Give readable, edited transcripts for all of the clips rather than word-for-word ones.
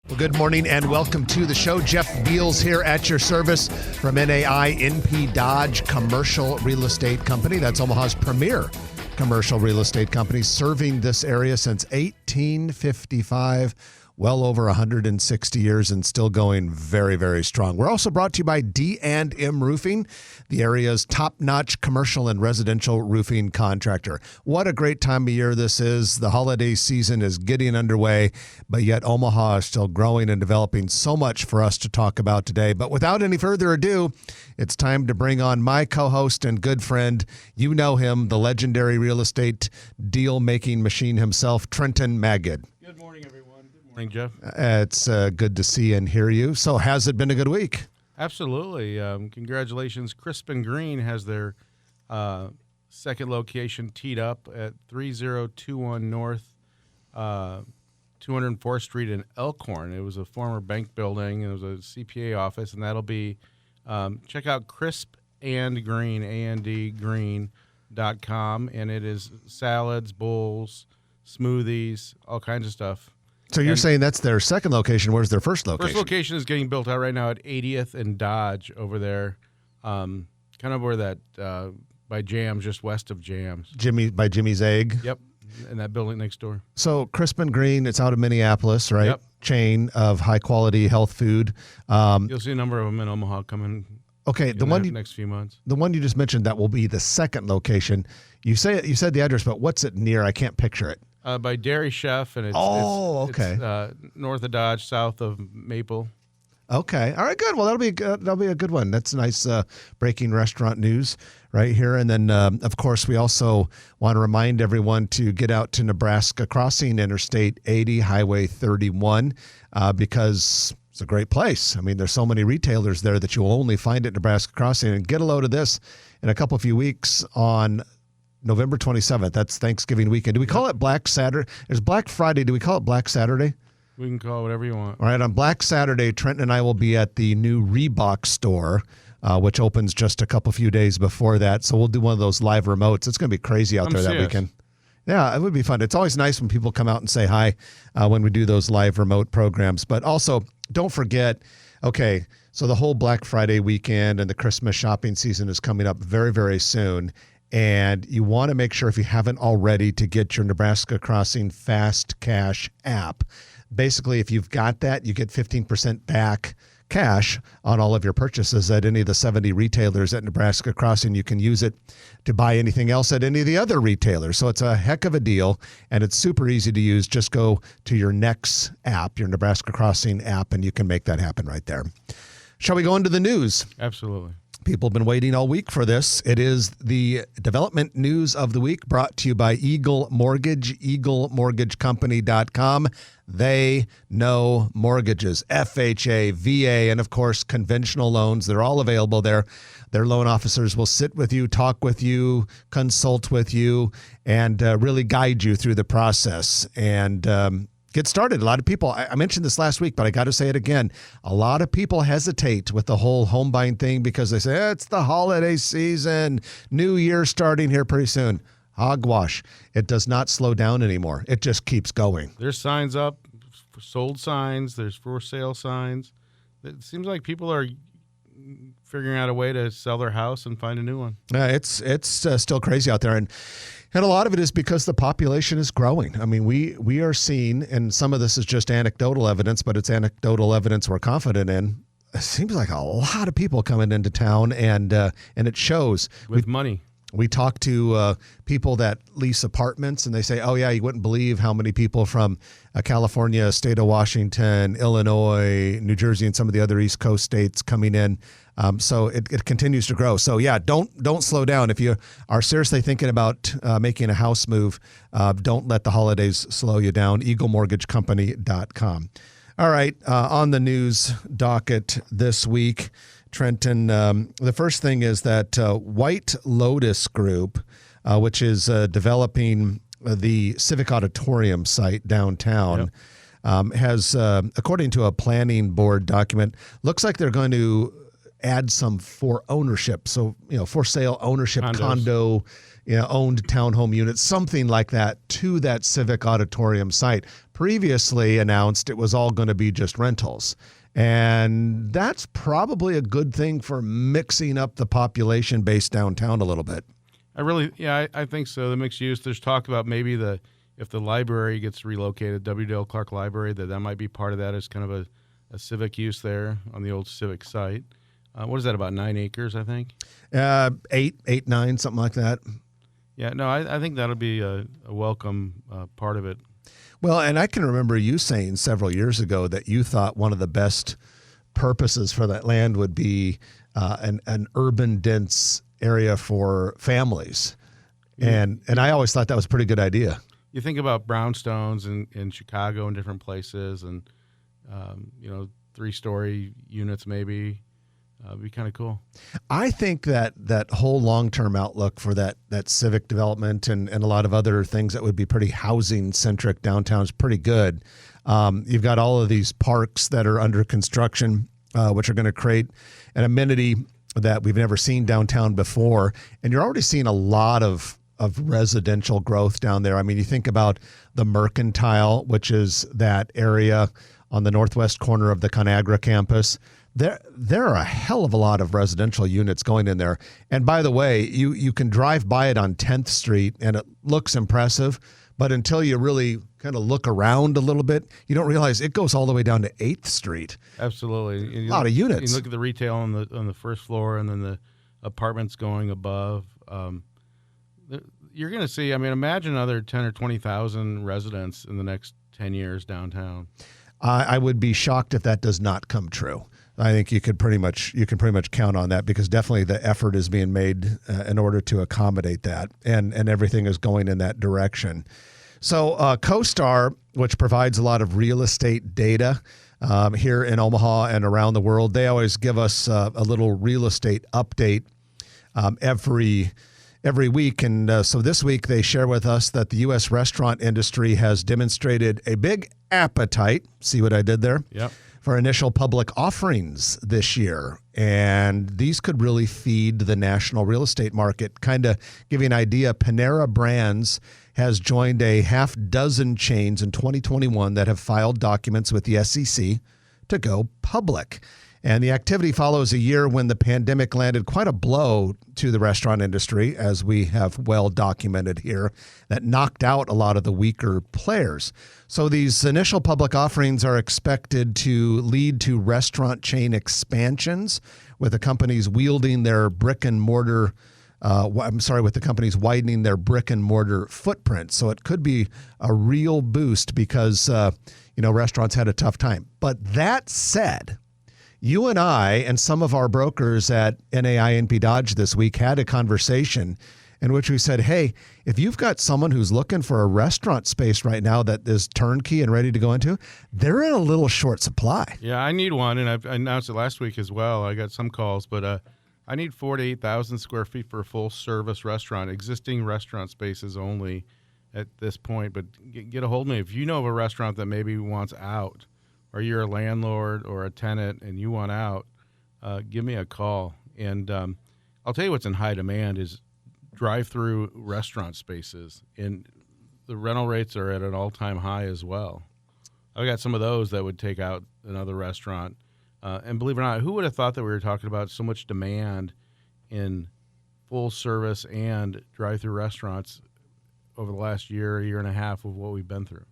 Well, good morning and welcome to the show. Jeff Beals here at your service from NAI NP Dodge Commercial Real Estate Company. That's Omaha's premier commercial real estate company, serving this area since 1855. Well over 160 years and still going very, very strong. We're also brought to you by D&M Roofing, the area's top-notch commercial and residential roofing contractor. What a great time of year this is. The holiday season is getting underway, but yet Omaha is still growing and developing. So much for us to talk about today. But without any further ado, it's time to bring on my co-host and good friend. You know him, the legendary real estate deal-making machine himself, Trenton Magid. Good morning, everyone. Morning, Jeff. It's good to see and hear you. So has it been a good week? Absolutely. Congratulations. Crisp and Green has their second location teed up at 3021 North 204th Street in Elkhorn. It was a former bank building. It was a CPA office, and that'll be check out Crisp and Green, ANDgreen.com, and it is salads, bowls, smoothies, all kinds of stuff. So you're saying that's their second location. Where's their first location? First location is getting built out right now at 80th and Dodge over there, kind of where that by Jams, just west of Jams. By Jimmy's Egg? Yep, in that building next door. So Crisp and Green, it's out of Minneapolis, right? Yep. Chain of high-quality health food. You'll see a number of them in Omaha coming next few months. The one you just mentioned, that will be the second location. You said the address, but what's it near? I can't picture it. By Dairy Chef, and it's north of Dodge, south of Maple. Okay, all right, good. Well, that'll be a good one. That's nice breaking restaurant news right here. And then, of course, we also want to remind everyone to get out to Nebraska Crossing Interstate 80, Highway 31, because it's a great place. I mean, there's so many retailers there that you'll only find at Nebraska Crossing. And get a load of this in a few weeks on November 27th. That's Thanksgiving weekend. Do we call it Black Saturday? There's Black Friday. Do we call it Black Saturday? We can call it whatever you want. All right. On Black Saturday, Trenton and I will be at the new Reebok store, which opens just a few days before that. So we'll do one of those live remotes. It's going to be crazy out there that weekend. Yeah, it would be fun. It's always nice when people come out and say hi when we do those live remote programs. But also, don't forget, okay, so the whole Black Friday weekend and the Christmas shopping season is coming up very, very soon. And you want to make sure, if you haven't already, to get your Nebraska Crossing Fast Cash app. Basically, if you've got that, you get 15% back cash on all of your purchases at any of the 70 retailers at Nebraska Crossing. You can use it to buy anything else at any of the other retailers. So it's a heck of a deal, and it's super easy to use. Just go to your Next app, your Nebraska Crossing app, and you can make that happen right there. Shall we go into the news? Absolutely. People have been waiting all week for this. It is the development news of the week, brought to you by Eagle Mortgage, eaglemortgagecompany.com. They know mortgages, FHA, VA, and of course, conventional loans. They're all available there. Their loan officers will sit with you, talk with you, consult with you, and really guide you through the process. And get started. A lot of people, I mentioned this last week, but I got to say it again. A lot of people hesitate with the whole home buying thing because they say, it's the holiday season, New Year starting here pretty soon. Hogwash. It does not slow down anymore. It just keeps going. There's signs up, sold signs, there's for sale signs. It seems like people are figuring out a way to sell their house and find a new one. It's still crazy out there. And a lot of it is because the population is growing. I mean, we are seeing, and some of this is just anecdotal evidence, but it's anecdotal evidence we're confident in. It seems like a lot of people coming into town, and it shows. With money. We talk to people that lease apartments, and they say, oh, yeah, you wouldn't believe how many people from California, state of Washington, Illinois, New Jersey, and some of the other East Coast states coming in. So it continues to grow. So, yeah, don't slow down. If you are seriously thinking about making a house move, don't let the holidays slow you down. eaglemortgagecompany.com. All right, on the news docket this week, Trenton, the first thing is that White Lotus Group, which is developing the Civic Auditorium site downtown, has, according to a planning board document, looks like they're going to add some for ownership. So, for sale ownership, Condos. condo, owned townhome units, something like that to that Civic Auditorium site. Previously announced it was all going to be just rentals. And that's probably a good thing for mixing up the population base downtown a little bit. I think so. The mixed use, there's talk about maybe if the library gets relocated, W. Dale Clark Library, that might be part of that as kind of a civic use there on the old civic site. What is that, about 9 acres, I think? 8, 9, something like that. Yeah, no, I think that'll be a welcome part of it. Well, and I can remember you saying several years ago that you thought one of the best purposes for that land would be an urban dense area for families. And I always thought that was a pretty good idea. You think about brownstones in Chicago and different places and, 3-story units maybe. It'd be kind of cool. I think that whole long-term outlook for that civic development and a lot of other things that would be pretty housing-centric downtown is pretty good. You've got all of these parks that are under construction, which are going to create an amenity that we've never seen downtown before. And you're already seeing a lot of residential growth down there. I mean, you think about the Mercantile, which is that area on the northwest corner of the ConAgra campus. There are a hell of a lot of residential units going in there. And by the way, you can drive by it on 10th Street and it looks impressive, but until you really kind of look around a little bit, you don't realize it goes all the way down to 8th Street. Absolutely. A lot of units. You look at the retail on the first floor and then the apartments going above. You're going to see, imagine another 10 or 20,000 residents in the next 10 years downtown. I would be shocked if that does not come true. I think you can pretty much count on that because definitely the effort is being made in order to accommodate that, and everything is going in that direction. So CoStar, which provides a lot of real estate data here in Omaha and around the world, they always give us a little real estate update every week. And so this week they share with us that the U.S. restaurant industry has demonstrated a big appetite. See what I did there? Yep. For initial public offerings this year. And these could really feed the national real estate market. Kind of give you an idea, Panera Brands has joined a half dozen chains in 2021 that have filed documents with the SEC to go public. And the activity follows a year when the pandemic landed quite a blow to the restaurant industry, as we have well documented here, that knocked out a lot of the weaker players. So these initial public offerings are expected to lead to restaurant chain expansions, with the companies wielding their brick and mortar with the companies widening their brick and mortar footprint. So it could be a real boost because, restaurants had a tough time. But that said, you and I and some of our brokers at NAINP Dodge this week had a conversation in which we said, hey, if you've got someone who's looking for a restaurant space right now that is turnkey and ready to go into, they're in a little short supply. Yeah, I need one, and I announced it last week as well. I got some calls, but I need 4,000 to 8,000 square feet for a full-service restaurant, existing restaurant spaces only at this point. But get a hold of me. If you know of a restaurant that maybe wants out, or you're a landlord or a tenant and you want out, give me a call. And I'll tell you what's in high demand is drive-through restaurant spaces. And the rental rates are at an all-time high as well. I've got some of those that would take out another restaurant. And believe it or not, who would have thought that we were talking about so much demand in full-service and drive-through restaurants over the last year and a half of what we've been through?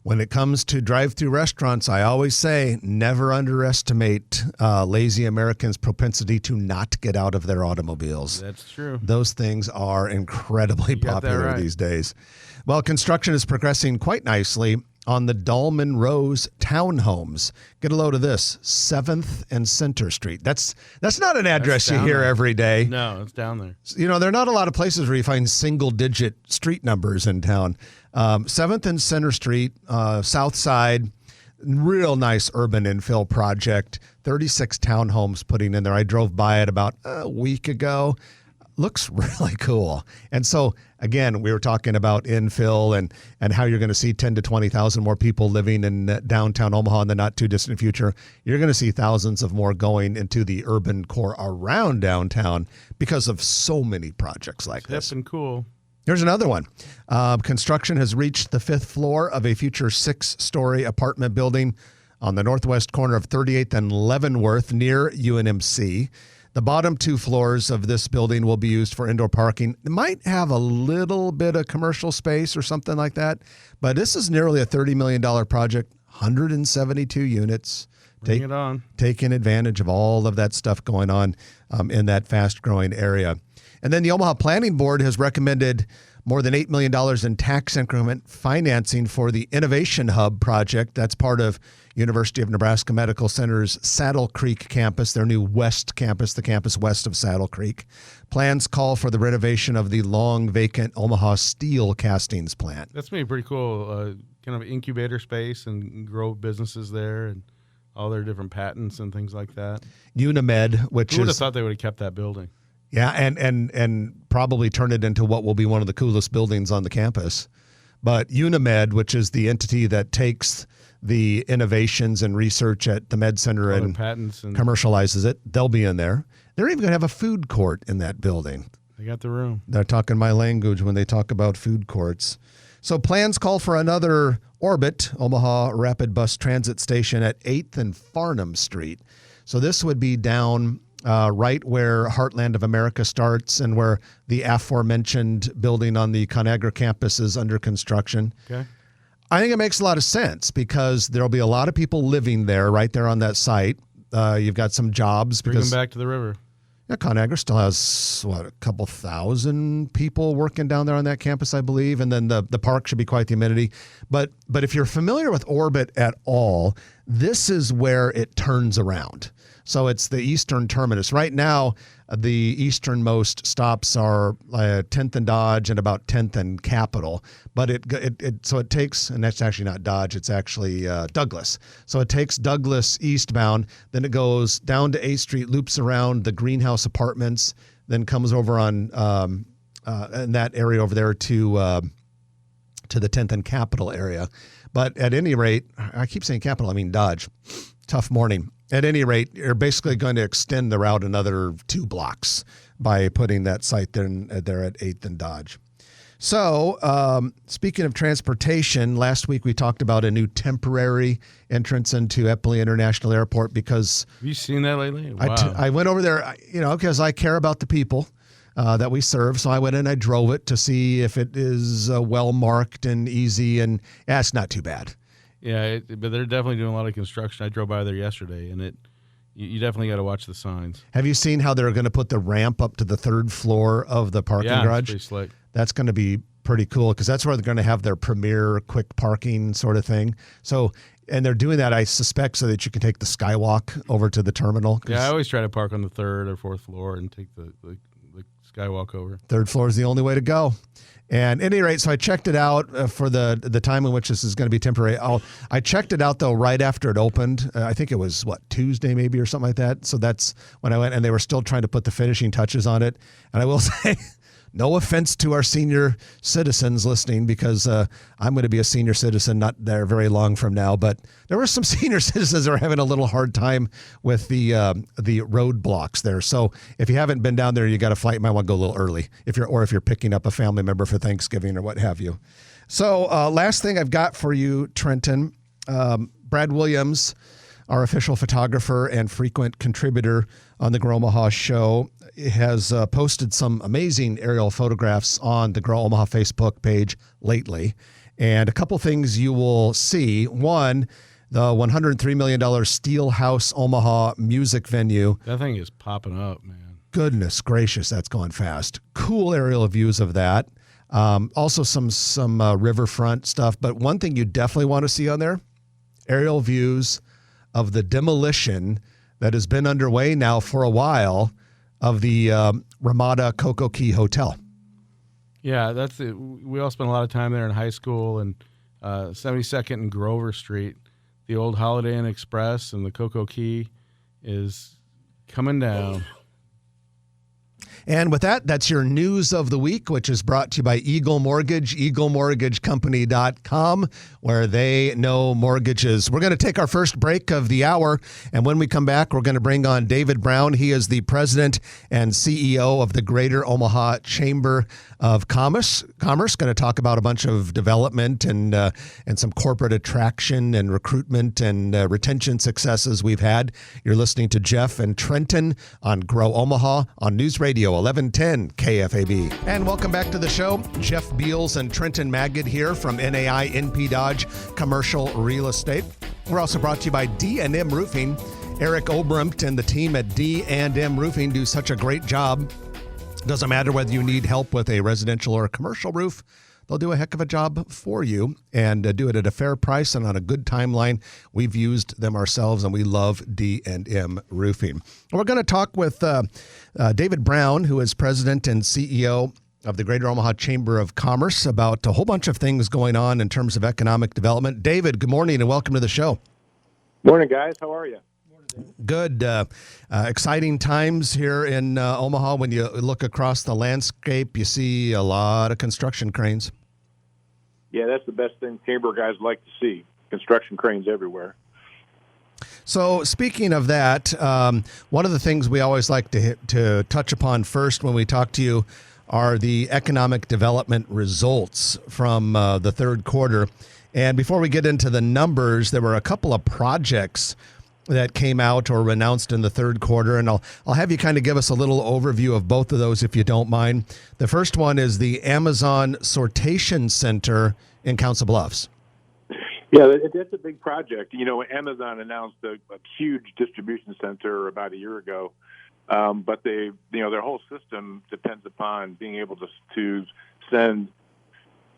When it comes to drive-through restaurants, I always say never underestimate lazy Americans' propensity to not get out of their automobiles. That's true. Those things are incredibly popular these days. Well, construction is progressing quite nicely on the Dahlman Rose townhomes. Get a load of this, 7th and Center Street. That's not an address you hear every day. No, it's down there. There are not a lot of places where you find single-digit street numbers in town. 7th and Center Street, South Side, real nice urban infill project, 36 townhomes putting in there. I drove by it about a week ago. looks really cool. And so, again, we were talking about infill and how you're going to see 10 to 20,000 more people living in downtown Omaha in the not too distant future. You're going to see thousands of more going into the urban core around downtown because of so many projects like this. Hip and cool. Here's another one. Construction has reached the 5th floor of a future 6-story apartment building on the northwest corner of 38th and Leavenworth near UNMC. The bottom 2 floors of this building will be used for indoor parking. It might have a little bit of commercial space or something like that, but this is nearly a $30 million project, 172 units. Bring it on. Taking advantage of all of that stuff going on in that fast-growing area. And then the Omaha Planning Board has recommended more than $8 million in tax increment financing for the Innovation Hub project. That's part of University of Nebraska Medical Center's Saddle Creek campus, their new west campus, the campus west of Saddle Creek. Plans call for the renovation of the long vacant Omaha steel castings plant. That's going to be pretty cool, kind of incubator space and grow businesses there and all their different patents and things like that. Unimed, which Who would have thought they would have kept that building? Yeah, and probably turn it into what will be one of the coolest buildings on the campus. But Unimed, which is the entity that takes the innovations and research at the Med Center and patents and commercializes it, they'll be in there. They're even going to have a food court in that building. They got the room. They're talking my language when they talk about food courts. So plans call for another Orbit, Omaha Rapid Bus Transit Station at 8th and Farnham Street. So this would be down right where Heartland of America starts and where the aforementioned building on the ConAgra campus is under construction. Okay. I think it makes a lot of sense because there'll be a lot of people living there right there on that site. You've got some jobs. Bring them back to the river. Yeah, ConAgra still has, a couple thousand people working down there on that campus, I believe. And then the park should be quite the amenity. But if you're familiar with Orbit at all, this is where it turns around. So it's the eastern terminus. Right now, the easternmost stops are 10th and Dodge and about 10th and Capitol. But so it takes, and that's actually not Dodge, it's actually Douglas. So it takes Douglas eastbound, then it goes down to 8th Street, loops around the Greenhouse Apartments, then comes over on in that area over there to the 10th and Capitol area. But at any rate, I keep saying Capitol, I mean Dodge. Tough morning. At any rate, you're basically going to extend the route another 2 blocks by putting that site there at 8th and Dodge. So speaking of transportation, last week we talked about a new temporary entrance into Eppley International Airport because... Have you seen that lately? Wow. I went over there, because I care about the people that we serve. So I went in, I drove it to see if it is well marked and easy, and it's not too bad. Yeah, but they're definitely doing a lot of construction. I drove by there yesterday, and you definitely got to watch the signs. Have you seen how they're going to put the ramp up to the 3rd floor of the parking garage? Yeah, it's pretty slick. That's going to be pretty cool because that's where they're going to have their premier quick parking sort of thing. So, and they're doing that, I suspect, so that you can take the skywalk over to the terminal. Yeah, I always try to park on the 3rd or 4th floor and take the skywalk over. 3rd floor is the only way to go. And at any rate, so I checked it out for the time in which this is going to be temporary. I checked it out, though, right after it opened. I think it was, Tuesday maybe or something like that. So that's when I went, and they were still trying to put the finishing touches on it. And I will say, no offense to our senior citizens listening, because I'm going to be a senior citizen not there very long from now. But there were some senior citizens that are having a little hard time with the roadblocks there. So if you haven't been down there, you got a flight, you might want to go a little early if you're picking up a family member for Thanksgiving or what have you. So last thing I've got for you, Trenton, Brad Williams, our official photographer and frequent contributor on the Grow Omaha show, has posted some amazing aerial photographs on the Grow Omaha Facebook page lately. And a couple things you will see. One, the $103 million Steelhouse Omaha music venue. That thing is popping up, man. Goodness gracious, that's going fast. Cool aerial views of that. Also some riverfront stuff. But one thing you definitely want to see on there, aerial views of the demolition that has been underway now for a while of the Ramada Cocoa Key Hotel. Yeah, that's it. We all spent a lot of time there in high school, and 72nd and Grover Street, the old Holiday Inn Express and the Cocoa Key is coming down. And with that, that's your news of the week, which is brought to you by Eagle Mortgage, eaglemortgagecompany.com, where they know mortgages. We're going to take our first break of the hour, and when we come back, we're going to bring on David Brown. He is the president and CEO of the Greater Omaha Chamber of Commerce. Going to talk about a bunch of development and some corporate attraction and recruitment and retention successes we've had. You're listening to Jeff and Trenton on Grow Omaha on News Radio 1110 KFAB. And welcome back to the show. Jeff Beals and Trenton Magid here from NAI NP Dodge Commercial Real Estate. We're also brought to you by D&M Roofing. Eric Obremt and the team at D&M Roofing do such a great job. Doesn't matter whether you need help with a residential or a commercial roof. They'll do a heck of a job for you and do it at a fair price and on a good timeline. We've used them ourselves, and we love D&M Roofing. We're going to talk with David Brown, who is president and CEO of the Greater Omaha Chamber of Commerce, about a whole bunch of things going on in terms of economic development. David, good morning and welcome to the show. Morning, guys. How are you? Good. Exciting times here in Omaha. When you look across the landscape, you see a lot of construction cranes. Yeah, that's the best thing Chamber guys like to see, construction cranes everywhere. So speaking of that, one of the things we always like to touch upon first when we talk to you are the economic development results from the third quarter. And before we get into the numbers, there were a couple of projects that came out or were announced in the third quarter, and I'll have you kind of give us a little overview of both of those if you don't mind. The first one is the Amazon Sortation Center in Council Bluffs. Yeah, that's a big project. You know, Amazon announced a huge distribution center about a year ago, but their whole system depends upon being able to send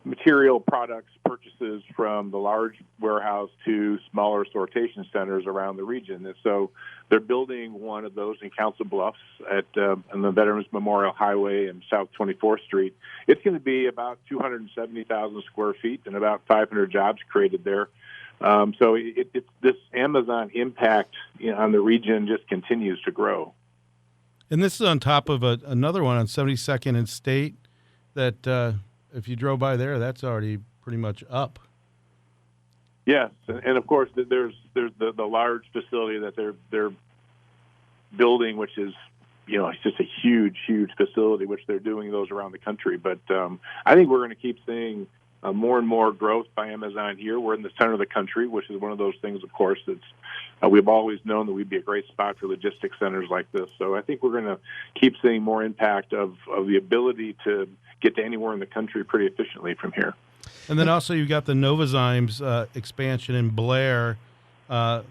material products purchases from the large warehouse to smaller sortation centers around the region. And so they're building one of those in Council Bluffs on the Veterans Memorial Highway and South 24th Street. It's going to be about 270,000 square feet and about 500 jobs created there. So this Amazon impact on the region just continues to grow. And this is on top of another one on 72nd and State that if you drove by there, that's already pretty much up. Yes, and of course there's the large facility that they're building, which is it's just a huge facility, which they're doing those around the country. But I think we're going to keep seeing more and more growth by Amazon here. We're in the center of the country, which is one of those things, of course, that's we've always known that we'd be a great spot for logistics centers like this. So I think we're going to keep seeing more impact of the ability to get to anywhere in the country pretty efficiently from here. And then also you've got the Novozymes expansion in Blair to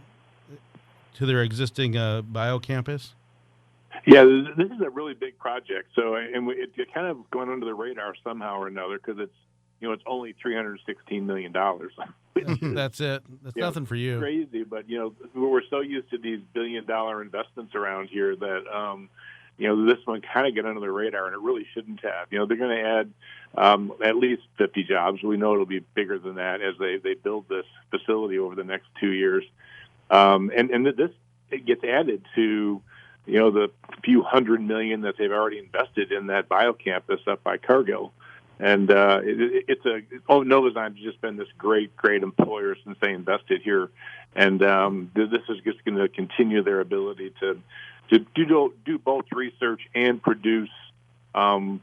their existing biocampus. Yeah, this is a really big project. So, and it's kind of going under the radar somehow or another because it's only $316 million. That's it. That's nothing for you. Crazy, but we're so used to these billion-dollar investments around here that this one kind of get under the radar, and it really shouldn't have. They're going to add at least 50 jobs. We know it'll be bigger than that as they build this facility over the next 2 years, and this gets added to the few $100 million that they've already invested in that biocampus up by Cargill. And Novozymes has just been this great employer since they invested here, and this is just going to continue their ability to do both research and produce enzymes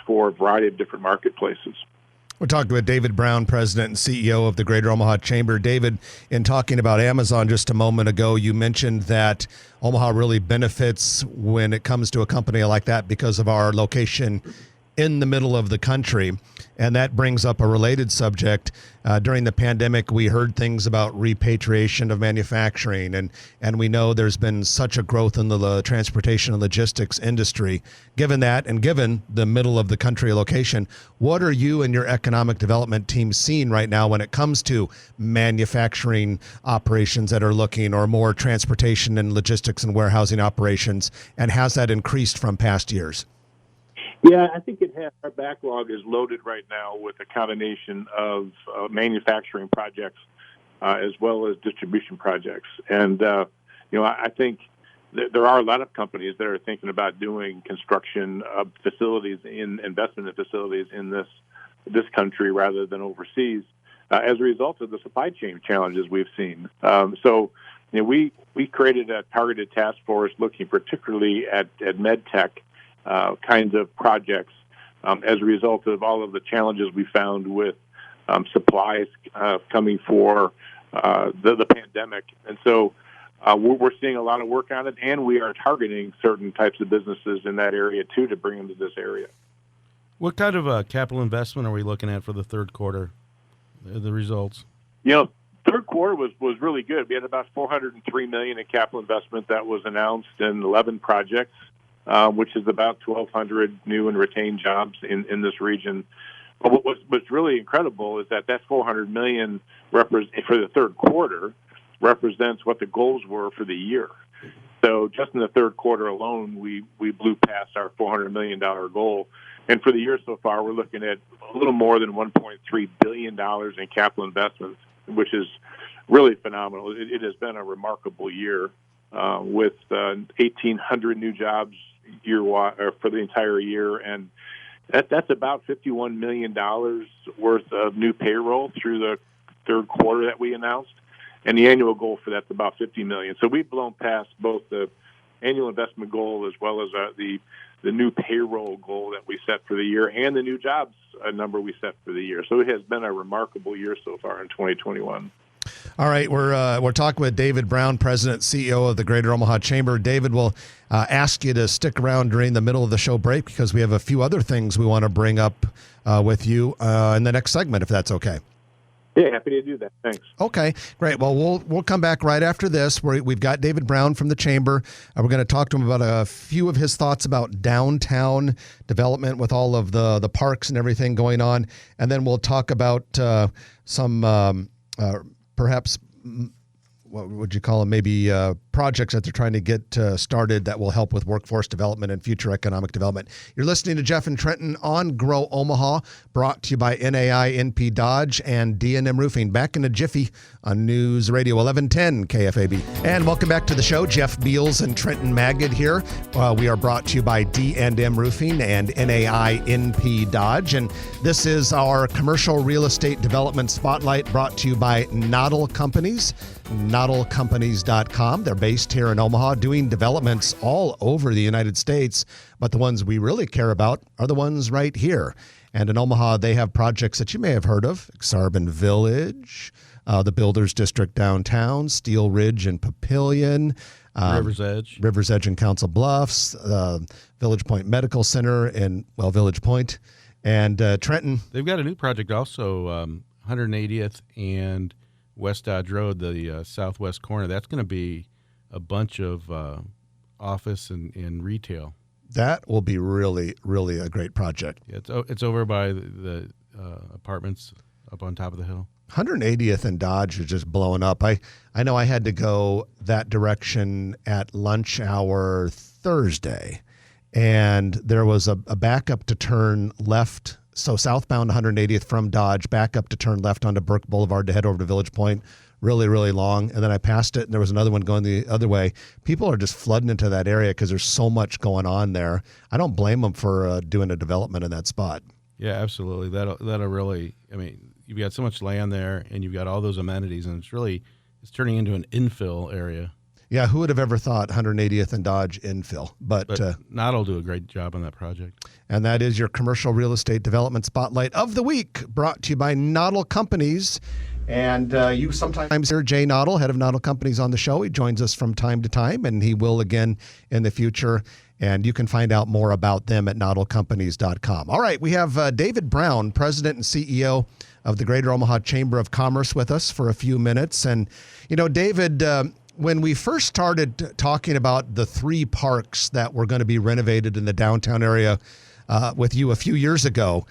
for a variety of different marketplaces. We're talking with David Brown, president and CEO of the Greater Omaha Chamber. David, in talking about Amazon just a moment ago, you mentioned that Omaha really benefits when it comes to a company like that because of our location in the middle of the country. And that brings up a related subject. During the pandemic, we heard things about repatriation of manufacturing, and we know there's been such a growth in the transportation and logistics industry. Given that, and given the middle of the country location, what are you and your economic development team seeing right now when it comes to manufacturing operations that are looking, or more transportation and logistics and warehousing operations, and has that increased from past years? Yeah, I think it has. Our backlog is loaded right now with a combination of manufacturing projects as well as distribution projects. And, I think there are a lot of companies that are thinking about doing construction of facilities, investment in facilities in this country rather than overseas, as a result of the supply chain challenges we've seen. So, we created a targeted task force looking particularly at med tech kinds of projects as a result of all of the challenges we found with supplies coming for the pandemic. And so we're seeing a lot of work on it, and we are targeting certain types of businesses in that area, too, to bring them to this area. What kind of capital investment are we looking at for the third quarter, the results? Third quarter was really good. We had about $403 million in capital investment that was announced in 11 projects, which is about 1,200 new and retained jobs in this region. But what's really incredible is that $400 million for the third quarter represents what the goals were for the year. So just in the third quarter alone, we blew past our $400 million goal. And for the year so far, we're looking at a little more than $1.3 billion in capital investments, which is really phenomenal. It has been a remarkable year with 1,800 new jobs for the entire year, and that's about $51 million worth of new payroll through the third quarter that we announced, and the annual goal for that's about $50 million. So we've blown past both the annual investment goal as well as the new payroll goal that we set for the year and the new jobs number we set for the year. So it has been a remarkable year so far in 2021. All right, we're talking with David Brown, President, CEO of the Greater Omaha Chamber. David, will ask you to stick around during the middle of the show break because we have a few other things we want to bring up with you in the next segment, if that's okay. Yeah, happy to do that. Thanks. Okay, great. Well, we'll come back right after this. We've got David Brown from the Chamber. We're going to talk to him about a few of his thoughts about downtown development with all of the parks and everything going on. And then we'll talk about some perhaps, what would you call them, maybe projects that they're trying to get started that will help with workforce development and future economic development. You're listening to Jeff and Trenton on Grow Omaha, brought to you by NAI, NP Dodge, and D&M Roofing. Back in a jiffy on News Radio 1110 KFAB. And welcome back to the show. Jeff Beals and Trenton Magid here. We are brought to you by D&M Roofing and NAI, NP Dodge. And this is our commercial real estate development spotlight, brought to you by Noddle Companies, noddlecompanies.com. They're based here in Omaha, doing developments all over the United States, but the ones we really care about are the ones right here. And in Omaha, they have projects that you may have heard of: Exarban Village, the Builders District downtown, Steel Ridge and Papillion, River's Edge and Council Bluffs, Village Point Medical Center in Village Point, and Trenton. They've got a new project also, 180th and West Dodge Road, the southwest corner. That's going to be a bunch of office and retail. That will be really, really a great project. Yeah, it's over by the apartments up on top of the hill. 180th and Dodge is just blowing up. I know I had to go that direction at lunch hour Thursday, and there was a backup to turn left. So southbound 180th from Dodge, back up to turn left onto Burke Boulevard to head over to Village Point. Really, really long. And then I passed it, and there was another one going the other way. People are just flooding into that area because there's so much going on there. I don't blame them for doing a development in that spot. Yeah, absolutely. That'll really, you've got so much land there, and you've got all those amenities, and it's turning into an infill area. Yeah, who would have ever thought 180th and Dodge infill? But Noddle do a great job on that project. And that is your commercial real estate development spotlight of the week, brought to you by Noddle Companies. And you sometimes hear Jay Noddle, head of Noddle Companies, on the show. He joins us from time to time, and he will again in the future. And you can find out more about them at noddlecompanies.com. All right, we have David Brown, President and CEO of the Greater Omaha Chamber of Commerce, with us for a few minutes. And, David, when we first started talking about the 3 parks that were going to be renovated in the downtown area with you a few years ago,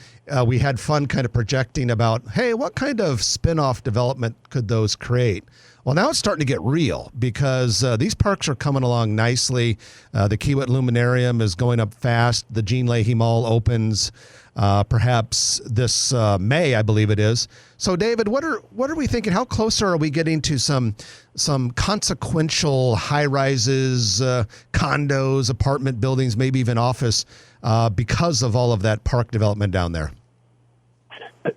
we had fun kind of projecting about, hey, what kind of spin-off development could those create? Well, now it's starting to get real because these parks are coming along nicely. The Kiewit Luminarium is going up fast. The Jean Leahy Mall opens perhaps this May, I believe it is. So, David, what are we thinking? How close are we getting to some consequential high rises, condos, apartment buildings, maybe even office, because of all of that park development down there?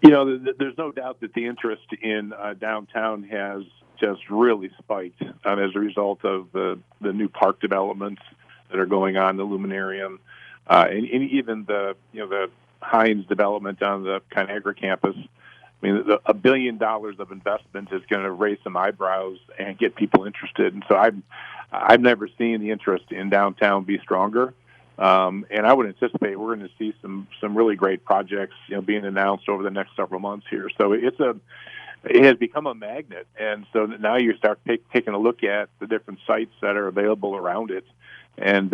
There's no doubt that the interest in downtown has just really spiked as a result of the new park developments that are going on, the Luminarium, and even the Hines development on the Conagra campus. I mean, $1 billion of investment is going to raise some eyebrows and get people interested. And so I've never seen the interest in downtown be stronger. And I would anticipate we're going to see some really great projects, being announced over the next several months here. So it has become a magnet, and so now you start taking a look at the different sites that are available around it, and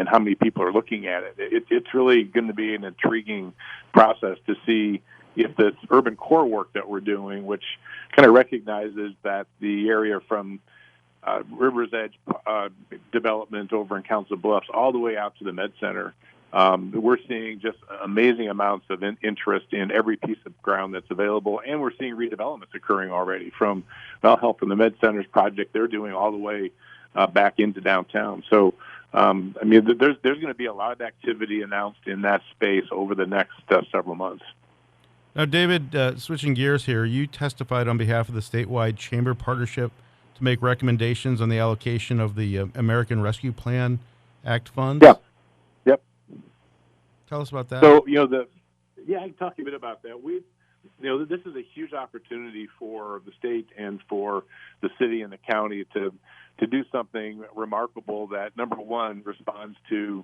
how many people are looking at it. It's really going to be an intriguing process to see if this urban core work that we're doing, which kind of recognizes that the area from River's Edge development over in Council Bluffs all the way out to the Med Center, we're seeing just amazing amounts of interest in every piece of ground that's available, and we're seeing redevelopments occurring already from Help from the Med Center's project they're doing all the way back into downtown. So, there's going to be a lot of activity announced in that space over the next several months. Now, David, switching gears here, you testified on behalf of the statewide chamber partnership to make recommendations on the allocation of the American Rescue Plan Act funds. Yeah. Yep. Tell us about that. So, I can talk a bit about that. This is a huge opportunity for the state and for the city and the county to do something remarkable that, number one, responds to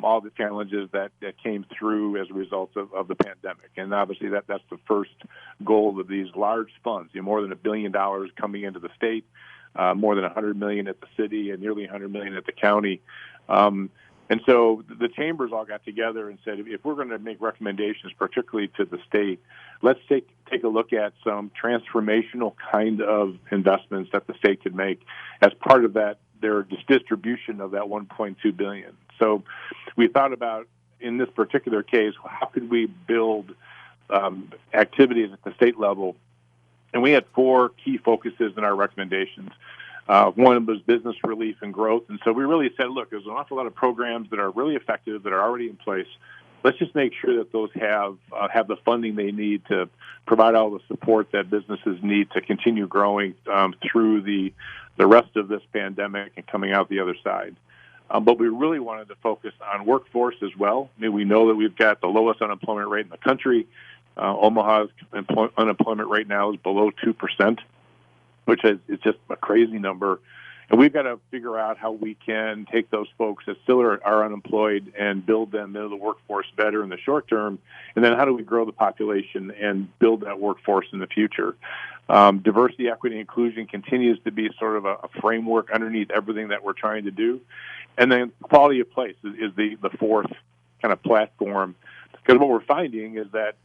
all the challenges that came through as a result of the pandemic. And obviously that's the first goal of these large funds, more than $1 billion coming into the state, more than $100 million at the city, and nearly $100 million at the county. And so the chambers all got together and said, if we're going to make recommendations, particularly to the state, let's take a look at some transformational kind of investments that the state could make as part of that, their distribution of that $1.2 billion. So we thought about, in this particular case, how could we build activities at the state level? And we had 4 key focuses in our recommendations. One was business relief and growth. And so we really said, look, there's an awful lot of programs that are really effective, that are already in place. Let's just make sure that those have the funding they need to provide all the support that businesses need to continue growing through the rest of this pandemic and coming out the other side. But we really wanted to focus on workforce as well. I mean, we know that we've got the lowest unemployment rate in the country. Omaha's unemployment rate now is below 2%, which is just a crazy number. And we've got to figure out how we can take those folks that still are unemployed and build them into the workforce better in the short term. And then how do we grow the population and build that workforce in the future? Diversity, equity, inclusion continues to be sort of a framework underneath everything that we're trying to do. And then quality of place is the fourth kind of platform. Because what we're finding is that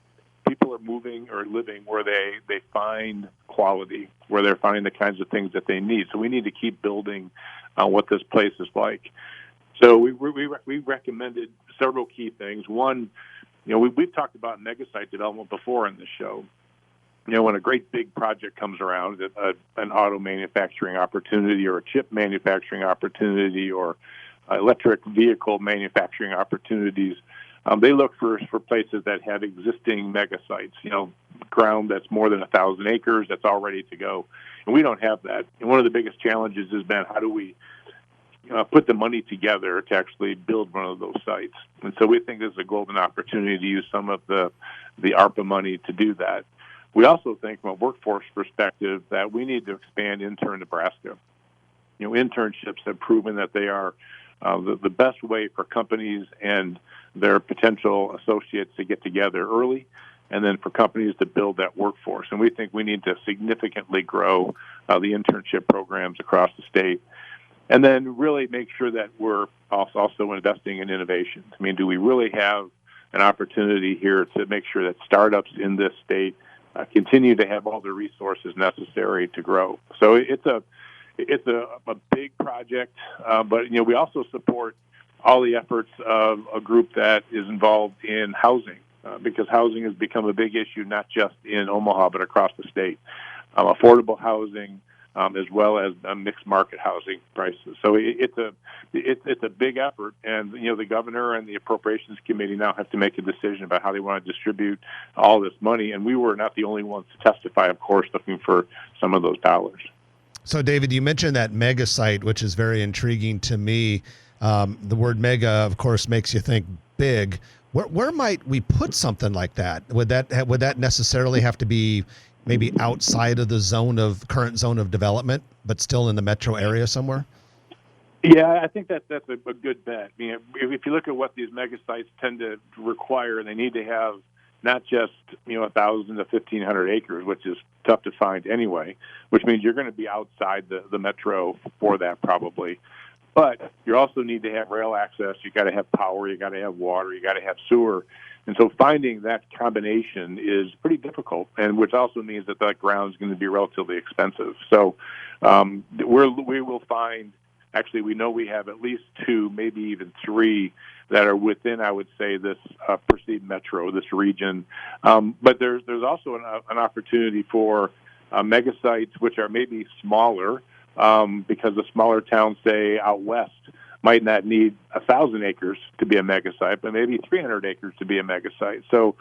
people are moving or living where they find quality, where they're finding the kinds of things that they need. So we need to keep building on what this place is like. So we recommended several key things. One, we've talked about mega site development before in this show. When a great big project comes around, an auto manufacturing opportunity or a chip manufacturing opportunity or electric vehicle manufacturing opportunities, they look for places that have existing mega sites, ground that's more than 1,000 acres that's all ready to go. And we don't have that. And one of the biggest challenges has been how do we put the money together to actually build one of those sites. And so we think this is a golden opportunity to use some of the ARPA money to do that. We also think from a workforce perspective that we need to expand Intern Nebraska. Internships have proven that they are the best way for companies and their potential associates to get together early, and then for companies to build that workforce. And we think we need to significantly grow the internship programs across the state. And then really make sure that we're also investing in innovation. I mean, do we really have an opportunity here to make sure that startups in this state continue to have all the resources necessary to grow? So it's a big project, but we also support all the efforts of a group that is involved in housing because housing has become a big issue, not just in Omaha, but across the state. Affordable housing, as well as mixed market housing prices. So it's a big effort, and the governor and the appropriations committee now have to make a decision about how they want to distribute all this money. And we were not the only ones to testify, of course, looking for some of those dollars. So, David, you mentioned that mega site, which is very intriguing to me. The word mega, of course, makes you think big. Where might we put something like that? Would that necessarily have to be maybe outside of the current zone of development, but still in the metro area somewhere? Yeah, I think that's a good bet. If you look at what these mega sites tend to require, they need to have not just 1,000 to 1,500 acres, which is tough to find anyway, which means you're going to be outside the metro for that probably. But you also need to have rail access. You got to have power. You got to have water. You got to have sewer. And so finding that combination is pretty difficult, and which also means that ground is going to be relatively expensive. So we will find. Actually, we know we have at least 2, maybe even 3 that are within, I would say, this perceived metro, this region. But there's also an opportunity for mega sites, which are maybe smaller, because the smaller towns, say out west, might not need 1,000 acres to be a mega site, but maybe 300 acres to be a mega site. So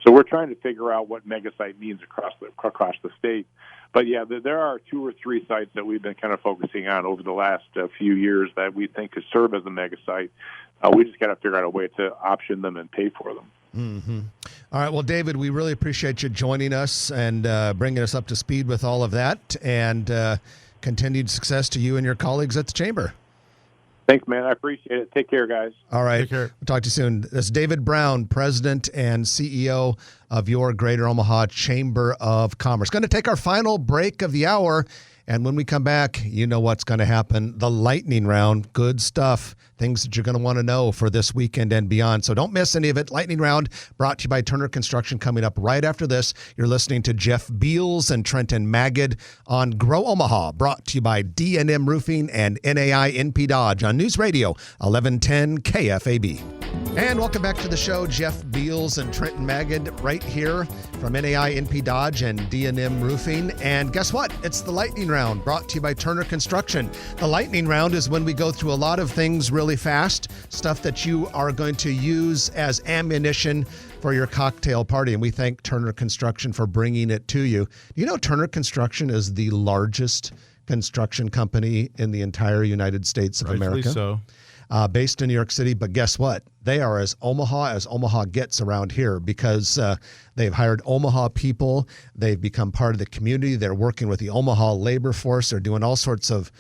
we're trying to figure out what mega site means across the state. But yeah, there are 2 or 3 sites that we've been kind of focusing on over the last few years that we think could serve as a mega site. We just got to figure out a way to option them and pay for them. Mm-hmm. All right. Well, David, we really appreciate you joining us and bringing us up to speed with all of that, and continued success to you and your colleagues at the Chamber. Thanks, man. I appreciate it. Take care, guys. All right. Take care. We'll talk to you soon. That's David Brown, President and CEO of your Greater Omaha Chamber of Commerce. Going to take our final break of the hour. And when we come back, you know what's going to happen. The lightning round. Good stuff. Things that you're going to want to know for this weekend and beyond. So don't miss any of it. Lightning round brought to you by Turner Construction coming up right after this. You're listening to Jeff Beals and Trenton Magid on Grow Omaha, brought to you by D&M Roofing and NAI NP Dodge on News Radio 1110 KFAB. And welcome back to the show. Jeff Beals and Trenton Magid right here from NAI NP Dodge and D&M Roofing. And guess what? It's the lightning round brought to you by Turner Construction. The lightning round is when we go through a lot of things really fast, stuff that you are going to use as ammunition for your cocktail party. And we thank Turner Construction for bringing it to you. Do you know Turner Construction is the largest construction company in the entire United States of America? So. Based in New York City, but guess what? They are as Omaha gets around here, because they've hired Omaha people. They've become part of the community. They're working with the Omaha labor force. They're doing all sorts of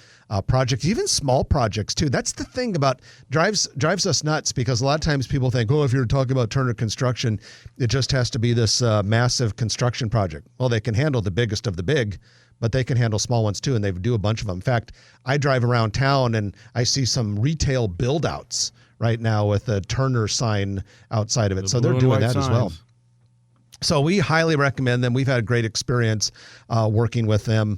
projects, even small projects too. That's the thing about drives us nuts, because a lot of times people think, if you're talking about Turner Construction, it just has to be this massive construction project. Well, they can handle the biggest of the big, but they can handle small ones too, and they do a bunch of them. In fact, I drive around town and I see some retail build-outs right now with a Turner sign outside of it. So they're doing that as well. So we highly recommend them. We've had a great experience working with them.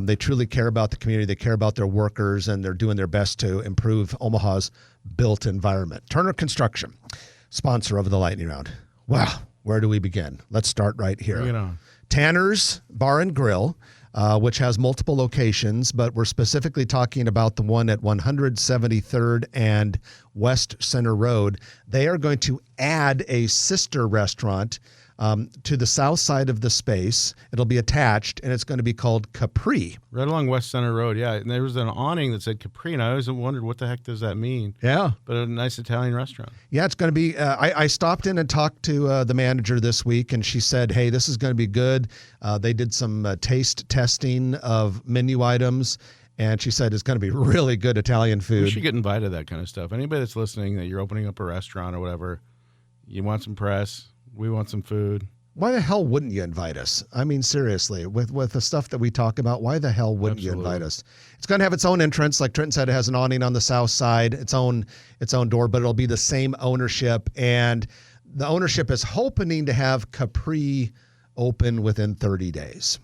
They truly care about the community. They care about their workers, and they're doing their best to improve Omaha's built environment. Turner Construction, sponsor of the Lightning Round. Wow, where do we begin? Let's start right here. Bring it on. Tanner's Bar and Grill, which has multiple locations, but we're specifically talking about the one at 173rd and West Center Road. They are going to add a sister restaurant to the south side of the space. It'll be attached, and it's going to be called Capri. Right along West Center Road, yeah. And there was an awning that said Capri, and I always wondered, what the heck does that mean? Yeah. But a nice Italian restaurant. Yeah, it's going to be, I stopped in and talked to the manager this week, and she said, hey, this is going to be good. They did some taste testing of menu items, and she said it's going to be really good Italian food. We should get invited to that kind of stuff. Anybody that's listening, that you're opening up a restaurant or whatever, you want some press, we want some food. Why the hell wouldn't you invite us? I mean, seriously, with the stuff that we talk about, why the hell wouldn't you invite us? It's going to have its own entrance. Like Trenton said, it has an awning on the south side, its own door, but it'll be the same ownership. And the ownership is hoping to have Capri open within 30 days.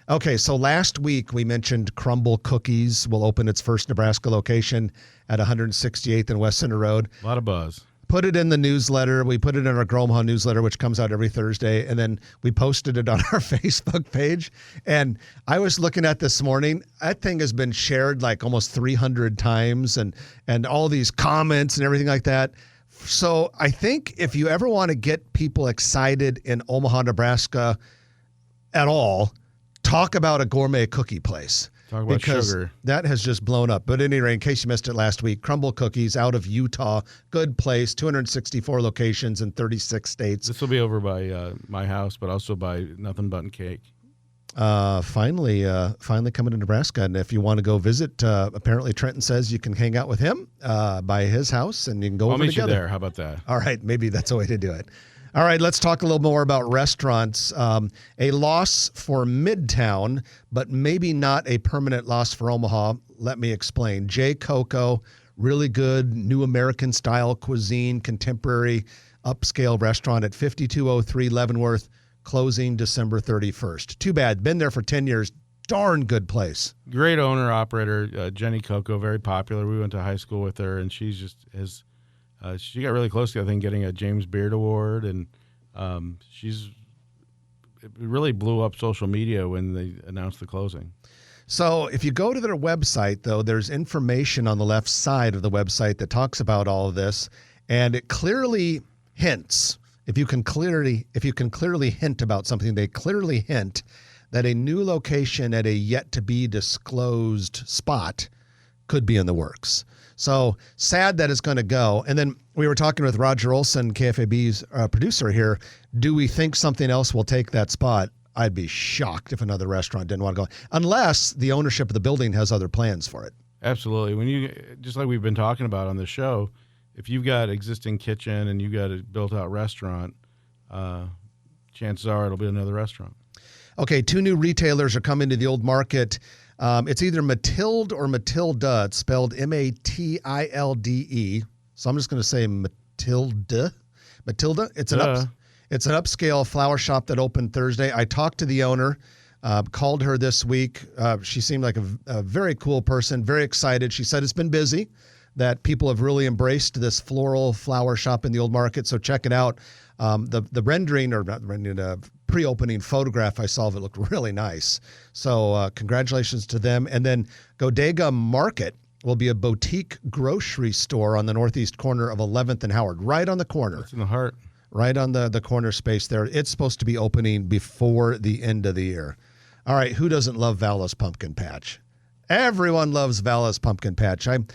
Okay, so last week we mentioned Crumble Cookies will open its first Nebraska location at 168th and West Center Road. A lot of buzz. put it in the newsletter. We put it in our Grow Omaha newsletter, which comes out every Thursday. And then we posted it on our Facebook page. And I was looking at this morning. That thing has been shared like almost 300 times and all these comments and everything like that. So I think if you ever want to get people excited in Omaha, Nebraska at all, talk about a gourmet cookie place. Talk about sugar. That has just blown up. But anyway, in case you missed it last week, Crumble Cookies out of Utah. Good place, 264 locations in 36 states. This will be over by my house, but also by Nothing But Cake. Finally coming to Nebraska. And if you want to go visit, apparently Trenton says you can hang out with him by his house and you can go over together. I'll meet you there. How about that? All right. Maybe that's a way to do it. All right, let's talk a little more about restaurants. A loss for Midtown, but maybe not a permanent loss for Omaha. Let me explain. J. Coco, really good new American style cuisine, contemporary upscale restaurant at 5203 Leavenworth, closing December 31st. Too bad. Been there for 10 years. Darn good place. Great owner, operator, Jenny Coco, very popular. We went to high school with her, and she's just has... she got really close to, I think, getting a James Beard Award, and it really blew up social media when they announced the closing. So if you go to their website, though, there's information on the left side of the website that talks about all of this, and it clearly hints. If you can clearly hint about something, they clearly hint that a new location at a yet-to-be-disclosed spot could be in the works. So sad that it's going to go. And then we were talking with Roger Olson, KFAB's producer here. Do we think something else will take that spot? I'd be shocked if another restaurant didn't want to go, unless the ownership of the building has other plans for it. Absolutely. When you, just like we've been talking about on the show, if you've got existing kitchen and you've got a built-out restaurant, chances are it'll be another restaurant. Okay, 2 new retailers are coming to the old market. It's either Matilde or Matilda. It's spelled Matilde. So I'm just going to say Matilda. Matilda. It's an upscale flower shop that opened Thursday. I talked to the owner, called her this week. She seemed like a very cool person, very excited. She said it's been busy, that people have really embraced this floral flower shop in the old market. So check it out. The rendering, or not rendering, pre-opening photograph I saw of it looked really nice. So congratulations to them. And then Godega Market will be a boutique grocery store on the northeast corner of 11th and Howard, right on the corner. It's in the heart. Right on the corner space there. It's supposed to be opening before the end of the year. All right, who doesn't love Vala's Pumpkin Patch? Everyone loves Vala's Pumpkin Patch. I'm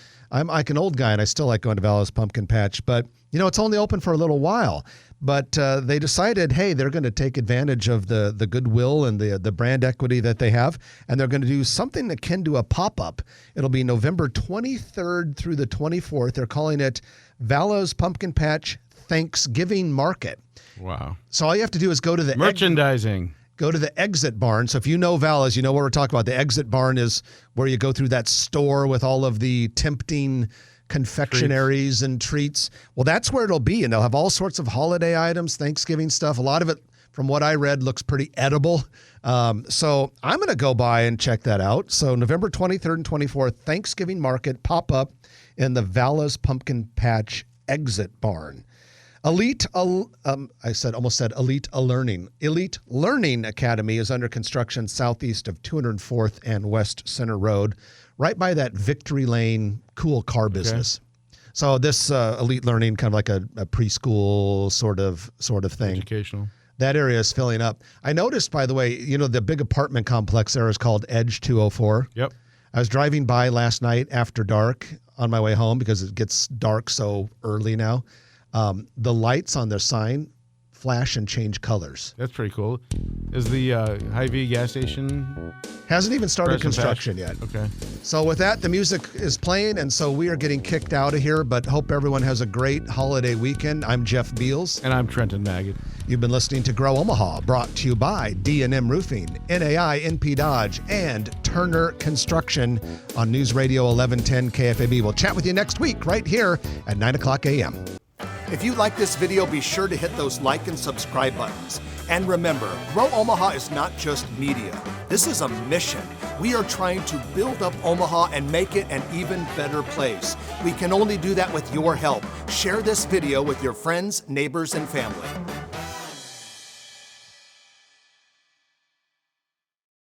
like an old guy, and I still like going to Vala's Pumpkin Patch, but it's only open for a little while. But they decided, hey, they're going to take advantage of the goodwill and the brand equity that they have, and they're going to do something akin to a pop-up. It'll be November 23rd through the 24th. They're calling it Vala's Pumpkin Patch Thanksgiving Market. Wow. So all you have to do is go to the merchandising. Go to the exit barn. So if you know Vala's, you know what we're talking about. The exit barn is where you go through that store with all of the tempting confectionaries and treats. Well, that's where it'll be, and they'll have all sorts of holiday items, Thanksgiving stuff. A lot of it, from what I read, looks pretty edible. So I'm going to go by and check that out. So November 23rd and 24th, Thanksgiving Market pop-up in the Vala's Pumpkin Patch exit barn. Elite Learning Academy is under construction southeast of 204th and West Center Road, right by that Victory Lane cool car business. So this Elite Learning, kind of like a preschool sort of thing. Educational. That area is filling up. I noticed, by the way, the big apartment complex there is called Edge 204. Yep. I was driving by last night after dark on my way home because it gets dark so early now. The lights on their sign flash and change colors. That's pretty cool. Is the Hy-Vee gas station? Hasn't even started construction yet. Okay. So with that, the music is playing, and so we are getting kicked out of here, but hope everyone has a great holiday weekend. I'm Jeff Beals. And I'm Trenton Magid. You've been listening to Grow Omaha, brought to you by D&M Roofing, NAI, NP Dodge, and Turner Construction on News Radio 1110 KFAB. We'll chat with you next week right here at 9 o'clock a.m. If you like this video, be sure to hit those like and subscribe buttons. And remember, Grow Omaha is not just media. This is a mission. We are trying to build up Omaha and make it an even better place. We can only do that with your help. Share this video with your friends, neighbors, and family.